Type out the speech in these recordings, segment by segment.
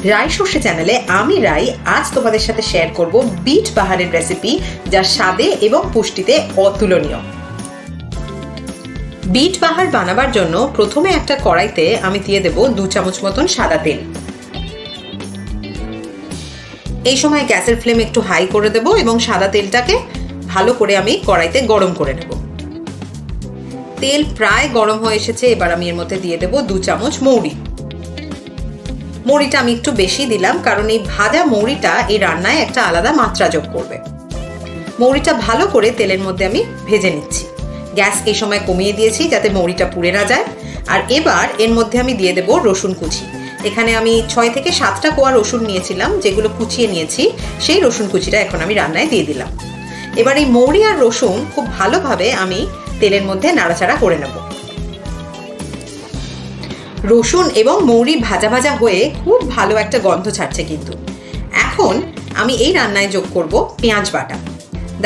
রাই সর্ষে চ্যানেলে আমি রাই আজ তোমাদের সাথে শেয়ার করব বিট বাহারের রেসিপি, যা স্বাদে এবং পুষ্টিতে অতুলনীয়। বিট বাহার বানাবার জন্য প্রথমে একটা কড়াইতে আমি দিয়ে দেব 2 চামচ মতন সাদা তেল। এই সময় গ্যাসের ফ্লেম একটু হাই করে দেব এবং সাদা তেলটাকে ভালো করে আমি কড়াইতে গরম করে নেব। তেল প্রায় গরম হয়ে এসেছে, এবার আমি এর মধ্যে দিয়ে দেব 2 চামচ মৌরি। মৌরিটা আমি একটু বেশি দিলাম, কারণ এই ভাজা মৌরিটা এই রান্নায় একটা আলাদা মাত্রা যোগ করবে। মৌরিটা ভালো করে তেলের মধ্যে আমি ভেজে নিচ্ছি। গ্যাস এই সময় কমিয়ে দিয়েছি যাতে মৌরিটা পুড়ে না যায়। আর এবার এর মধ্যে আমি দিয়ে দেব রসুন কুচি। এখানে আমি 6 থেকে 7টা কোয়া রসুন নিয়েছিলাম, যেগুলো কুচিয়ে নিয়েছি। সেই রসুন কুচিটা এখন আমি রান্নায় দিয়ে দিলাম। এবার এই মৌরি আর রসুন খুব ভালোভাবে আমি তেলের মধ্যে নাড়াচাড়া করে নেব। রসুন এবং মৌরি ভাজা ভাজা হয়ে খুব ভালো একটা গন্ধ ছাড়ছে। কিন্তু এখন আমি এই রান্নায় যোগ করব পেঁয়াজ বাটা।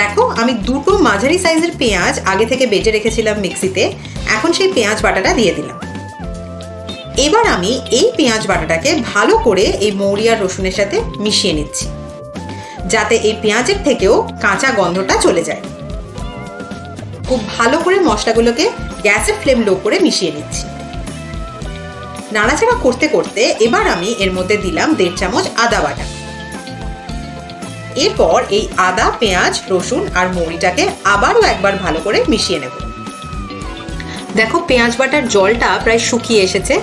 দেখো, আমি 2টো মাঝারি সাইজের পেঁয়াজ আগে থেকে বেটে রেখেছিলাম মিক্সিতে। এখন সেই পেঁয়াজ বাটাটা দিয়ে দিলাম। এবার আমি এই পেঁয়াজ বাটাটাকে ভালো করে এই মৌরি আর রসুনের সাথে মিশিয়ে নিচ্ছি, যাতে এই পেঁয়াজের থেকেও কাঁচা গন্ধটা চলে যায়। খুব ভালো করে মশলাগুলোকে গ্যাসের ফ্লেম লো করে মিশিয়ে নিচ্ছি। নাড়াচাড়া করতে করতে এবার আমি এর মধ্যে দিলাম 1.5 চামচ আদা বাটা। এরপর এই আদা, পেঁয়াজ, রসুন আর মৌরিটাকে আবারও একবার ভালো করে মিশিয়ে নেব। দেখো, পেঁয়াজ বাটার জলটা প্রায় শুকিয়ে এসেছে।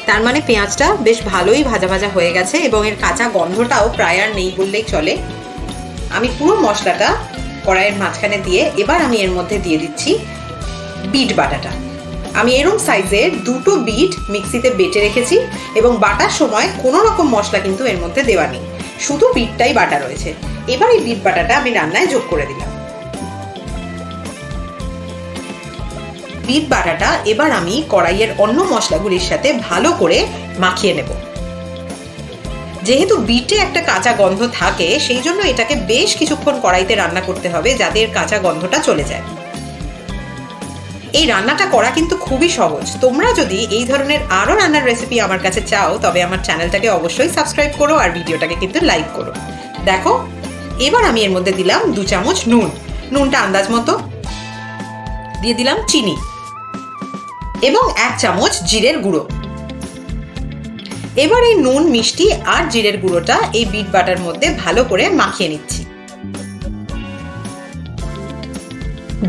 তার মানে পেঁয়াজটা বেশ ভালোই ভাজা ভাজা হয়ে গেছে এবং এর কাঁচা গন্ধটাও প্রায় আর নেই বললেই চলে। আমি পুরো মশলাটা কড়াইয়ের মাঝখানে দিয়ে এবার আমি এর মধ্যে দিয়ে দিচ্ছি বিট বাটাটা। আমি এরকম সাইজের 2টো বিট মিক্সিতে বেটে রেখেছি এবং বাটার সময় কোনো রকম মশলা কিন্তু এর মধ্যে দেওয়া নেই, শুধু বিটটাই বাটা রয়েছে। এবার এই বিট বাটাটা আমি রান্নায় যোগ করে দিলাম। বিট বাটাটা এবার আমি কড়াইয়ের অন্য মশলাগুলির সাথে ভালো করে মাখিয়ে নেব। যেহেতু বিটে একটা কাঁচা গন্ধ থাকে, সেই জন্য এটাকে বেশ কিছুক্ষণ কড়াইতে রান্না করতে হবে, যাতে এর কাঁচা গন্ধটা চলে যায়। এই রান্নাটা করা কিন্তু খুবই সহজ। তোমরা যদি এই ধরনের আরও রান্নার রেসিপি আমার কাছে চাও, তবে আমার চ্যানেলটাকে অবশ্যই সাবস্ক্রাইব করো আর ভিডিওটাকে কিন্তু লাইক করো। দেখো, এবার আমি এর মধ্যে দিলাম 2 চামচ নুন। নুনটা আন্দাজ মতো দিয়ে দিলাম। চিনি এবং 1 চামচ জিরের গুঁড়ো। এবার এই নুন, মিষ্টি আর জিরের গুঁড়োটা এই বিট বাটার মধ্যে ভালো করে মাখিয়ে নিচ্ছি।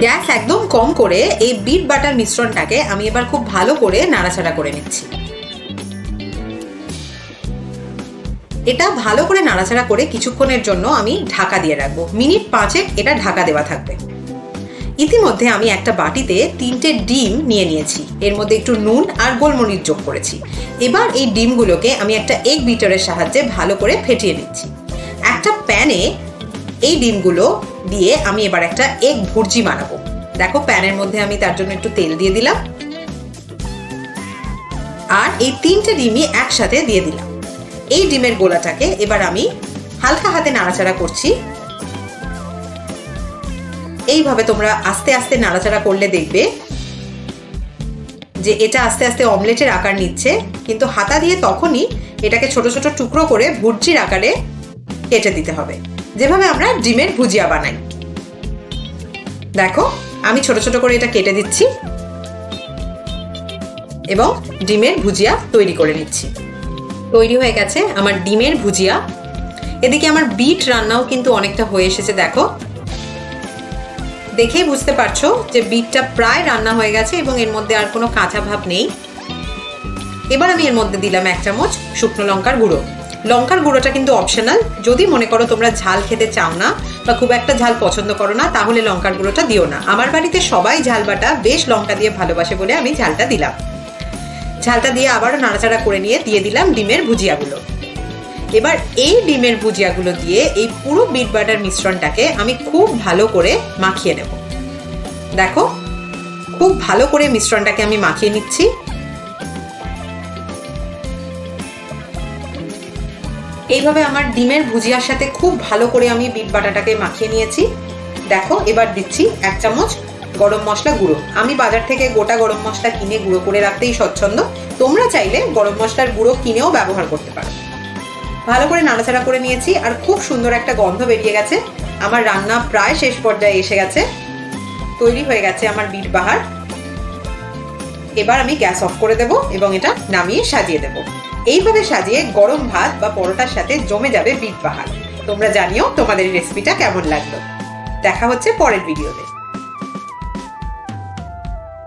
গ্যাস একদম কম করে এই বিট বাটার মিশ্রণটাকে আমি এবার খুব ভালো করে নাড়াচাড়া করে নিচ্ছি। এটা ভালো করে নাড়াচাড়া করে কিছুক্ষণের জন্য আমি ঢাকা দিয়ে রাখবো। মিনিট 5 এটা ঢাকা দেওয়া থাকবে। ইতিমধ্যে আমি একটা বাটিতে 3টে ডিম নিয়ে নিয়েছি। এর মধ্যে একটু নুন আর গোলমরিচ যোগ করেছি। এবার এই ডিমগুলোকে আমি একটা এগ বিটারের সাহায্যে ভালো করে ফেটিয়ে নিচ্ছি। একটা প্যানে এই ডিমগুলো দিয়ে আমি এবার একটা এগ ভুর্জি বানাবো। দেখো, প্যানের মধ্যে আমি তার জন্য একটু তেল দিয়ে দিলাম আর এই 3টে ডিমই একসাথে দিয়ে দিলাম। এই ডিমের গোলাটাকে এবার আমি হালকা হাতে নাড়াচাড়া করছি। এইভাবে তোমরা আস্তে আস্তে নাড়াচাড়া করলে দেখবে যে এটা আস্তে আস্তে অমলেটের আকার নিচ্ছে। কিন্তু হাতা দিয়ে তখনই এটাকে ছোট ছোট টুকরো করে ভুর্জির আকারে কেটে দিতে হবে, যেভাবে আমরা ডিমের ভুজিয়া বানাই। দেখো, আমি ছোট ছোট করে এটা কেটে দিচ্ছি এবং ডিমের ভুজিয়া তৈরি করে নিচ্ছি। তৈরি হয়ে গেছে আমার ডিমের ভুজিয়া। এদিকে আমার বিট রান্নাও কিন্তু অনেকটা হয়ে এসেছে। দেখো, দেখেই বুঝতে পারছো যে বিটটা প্রায় রান্না হয়ে গেছে এবং এর মধ্যে আর কোনো কাঁচা ভাব নেই। এবার আমি এর মধ্যে দিলাম 1 চামচ শুকনো লঙ্কার গুঁড়ো। লঙ্কার গুঁড়োটা কিন্তু অপশনাল। যদি মনে করো তোমরা ঝাল খেতে চাও না বা খুব একটা ঝাল পছন্দ করো না, তাহলে লঙ্কার গুঁড়োটা দিও না। আমার বাড়িতে সবাই ঝাল বাটা বেশ লঙ্কা দিয়ে ভালোবাসে বলে আমি ঝালটা দিলাম। ঝালটা দিয়ে আবারও নাড়াচাড়া করে নিয়ে দিয়ে দিলাম ডিমের ভুজিয়াগুলো। এবার এই ডিমের ভুজিয়াগুলো দিয়ে এই পুরো বিট বাটার মিশ্রণটাকে আমি খুব ভালো করে মাখিয়ে নেব। দেখো, খুব ভালো করে মিশ্রণটাকে আমি মাখিয়ে নিচ্ছি। এইভাবে আমার ডিমের ভুজিয়ার সাথে খুব ভালো করে আমি বিট বাটাটাকে মাখিয়ে নিয়েছি। দেখো, এবার দিচ্ছি 1 চামচ গরম মশলা গুঁড়ো। আমি বাজার থেকে গোটা গরম মশলা কিনে গুঁড়ো করে রাখতেই স্বচ্ছন্দ। তোমরা চাইলে গরম মশলার গুঁড়ো কিনেও ব্যবহার করতে পারো। ভালো করে নাড়াচাড়া করে নিয়েছি আর খুব সুন্দর একটা গন্ধ বেরিয়ে গেছে। আমার রান্না প্রায় শেষ পর্যায়ে এসে গেছে। তৈরি হয়ে গেছে আমার বিট বাহার। এবার আমি গ্যাস অফ করে দেব এবং এটা নামিয়ে সাজিয়ে দেব। এইভাবে সাজিয়ে গরম ভাত বা পরোটার সাথে জমে যাবে বিট বাহার। তোমরা জানিও তোমাদের রেসিপিটা কেমন লাগলো। দেখা হচ্ছে পরের ভিডিওতে।